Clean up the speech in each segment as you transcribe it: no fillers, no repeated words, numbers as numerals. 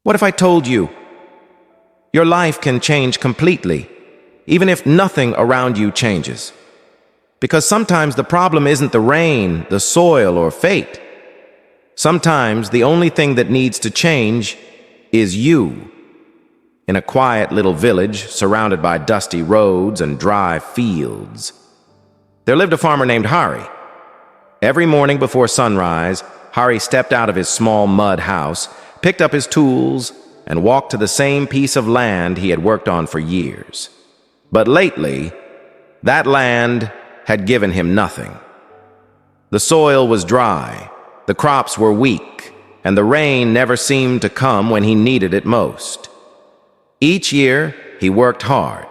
What if I told you your life can change completely, even if nothing around you changes? Because sometimes the problem isn't the rain, the soil, or fate. Sometimes the only thing that needs to change is you. In a quiet little village surrounded by dusty roads and dry fields, there lived a farmer named Hari. Every morning before sunrise, Hari stepped out of his small mud house, picked up his tools, and walked to the same piece of land he had worked on for years. But lately, that land had given him nothing. The soil was dry, the crops were weak, and the rain never seemed to come when he needed it most. Each year, he worked hard.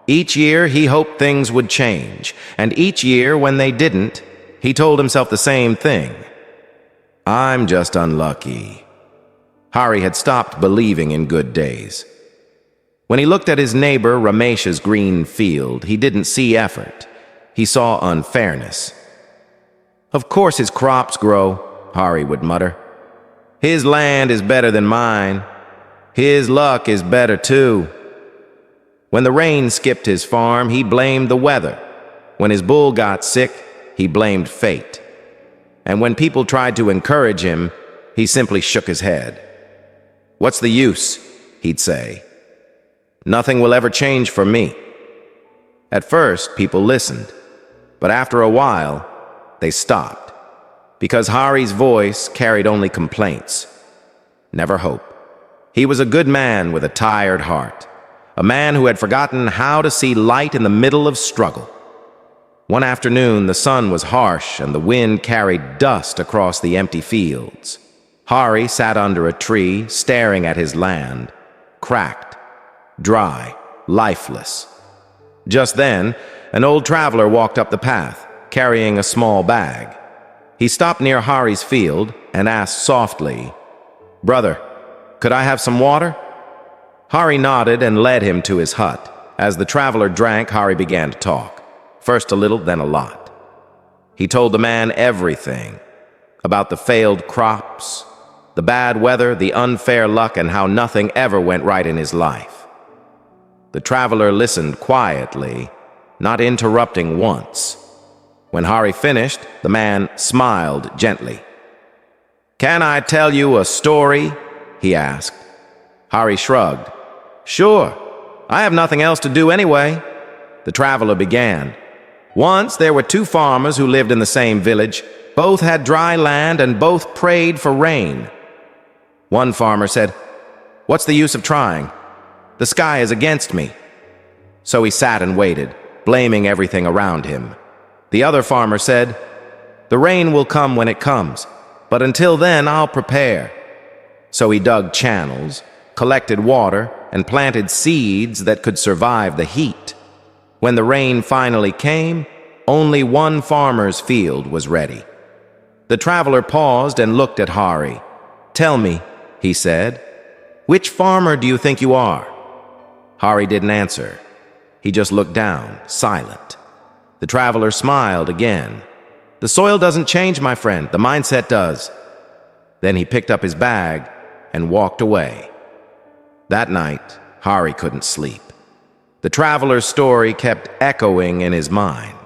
Each year, he hoped things would change. And each year, when they didn't, he told himself the same thing. I'm just unlucky. Hari had stopped believing in good days. When he looked at his neighbor Ramesh's green field, he didn't see effort. He saw unfairness. Of course his crops grow, Hari would mutter. His land is better than mine. His luck is better too. When the rain skipped his farm, he blamed the weather. When his bull got sick, he blamed fate. And when people tried to encourage him, he simply shook his head. What's the use? He'd say. Nothing will ever change for me. At first, people listened, but after a while, they stopped, because Hari's voice carried only complaints, never hope. He was a good man with a tired heart, a man who had forgotten how to see light in the middle of struggle. One afternoon, the sun was harsh and the wind carried dust across the empty fields. Hari sat under a tree, staring at his land, cracked, dry, lifeless. Just then, an old traveler walked up the path, carrying a small bag. He stopped near Hari's field and asked softly, "Brother, could I have some water?" Hari nodded and led him to his hut. As the traveler drank, Hari began to talk. First a little, then a lot. He told the man everything about the failed crops, the bad weather, the unfair luck, and how nothing ever went right in his life. The traveler listened quietly, not interrupting once. When Hari finished, the man smiled gently. "Can I tell you a story?" he asked. Hari shrugged. "Sure, I have nothing else to do anyway." The traveler began. Once there were two farmers who lived in the same village. Both had dry land and both prayed for rain. One farmer said, "What's the use of trying? The sky is against me." So he sat and waited, blaming everything around him. The other farmer said, "The rain will come when it comes, but until then I'll prepare." So he dug channels, collected water, and planted seeds that could survive the heat. When the rain finally came, only one farmer's field was ready. The traveler paused and looked at Hari. "Tell me," he said, "which farmer do you think you are?" Hari didn't answer. He just looked down, silent. The traveler smiled again. "The soil doesn't change, my friend. The mindset does." Then he picked up his bag and walked away. That night, Hari couldn't sleep. The traveler's story kept echoing in his mind.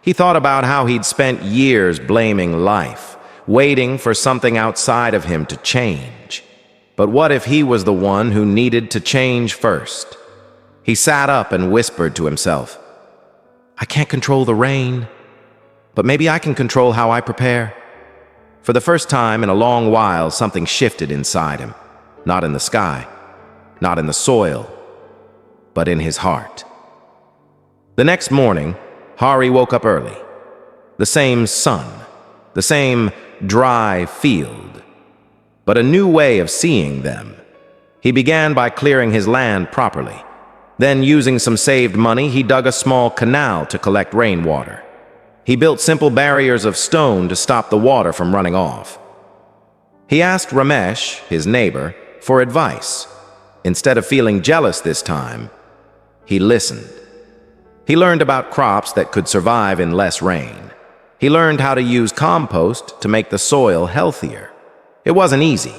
He thought about how he'd spent years blaming life, waiting for something outside of him to change. But what if he was the one who needed to change first? He sat up and whispered to himself, "I can't control the rain, but maybe I can control how I prepare." For the first time in a long while, something shifted inside him. Not in the sky, not in the soil, but in his heart. The next morning, Hari woke up early. The same sun, the same dry field, but a new way of seeing them. He began by clearing his land properly. Then, using some saved money, he dug a small canal to collect rainwater. He built simple barriers of stone to stop the water from running off. He asked Ramesh, his neighbor, for advice. Instead of feeling jealous this time, he listened. He learned about crops that could survive in less rain. He learned how to use compost to make the soil healthier. It wasn't easy.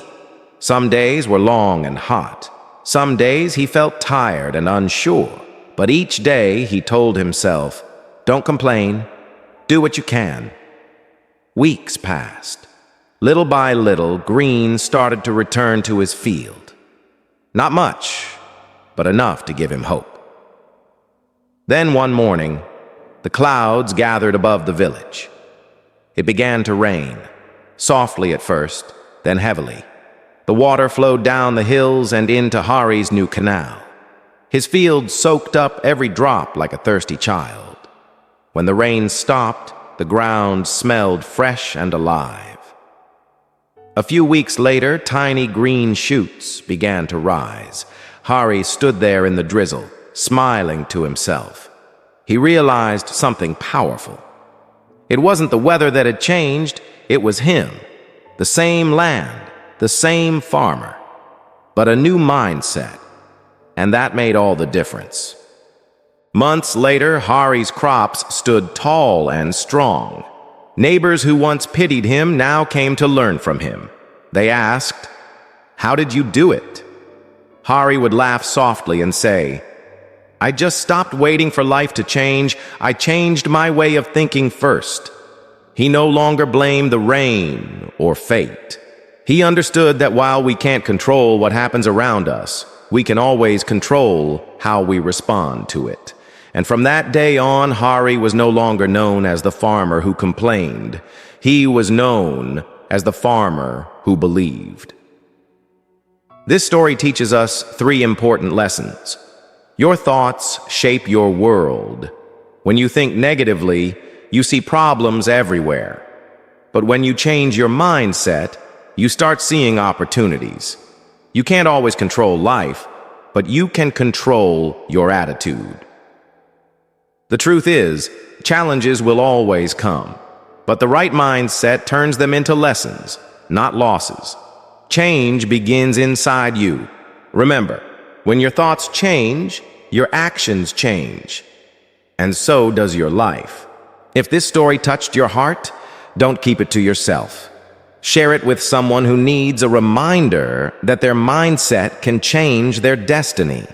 Some days were long and hot. Some days he felt tired and unsure. But each day he told himself, "Don't complain. Do what you can." Weeks passed. Little by little, Green started to return to his field. Not much, but enough to give him hope. Then one morning, the clouds gathered above the village. It began to rain, softly at first, then heavily. The water flowed down the hills and into Hari's new canal. His field soaked up every drop like a thirsty child. When the rain stopped, the ground smelled fresh and alive. A few weeks later, tiny green shoots began to rise. Hari stood there in the drizzle, smiling to himself. He realized something powerful. It wasn't the weather that had changed, it was him. The same land, the same farmer, but a new mindset. And that made all the difference. Months later, Hari's crops stood tall and strong. Neighbors who once pitied him now came to learn from him. They asked, "How did you do it?" Hari would laugh softly and say, "I just stopped waiting for life to change. I changed my way of thinking first." He no longer blamed the rain or fate. He understood that while we can't control what happens around us, we can always control how we respond to it. And from that day on, Hari was no longer known as the farmer who complained. He was known as the farmer who believed. This story teaches us 3 important lessons. Your thoughts shape your world. When you think negatively, you see problems everywhere. But when you change your mindset, you start seeing opportunities. You can't always control life, but you can control your attitude. The truth is, challenges will always come, but the right mindset turns them into lessons, not losses. Change begins inside you. Remember, when your thoughts change, your actions change. And so does your life. If this story touched your heart, don't keep it to yourself. Share it with someone who needs a reminder that their mindset can change their destiny.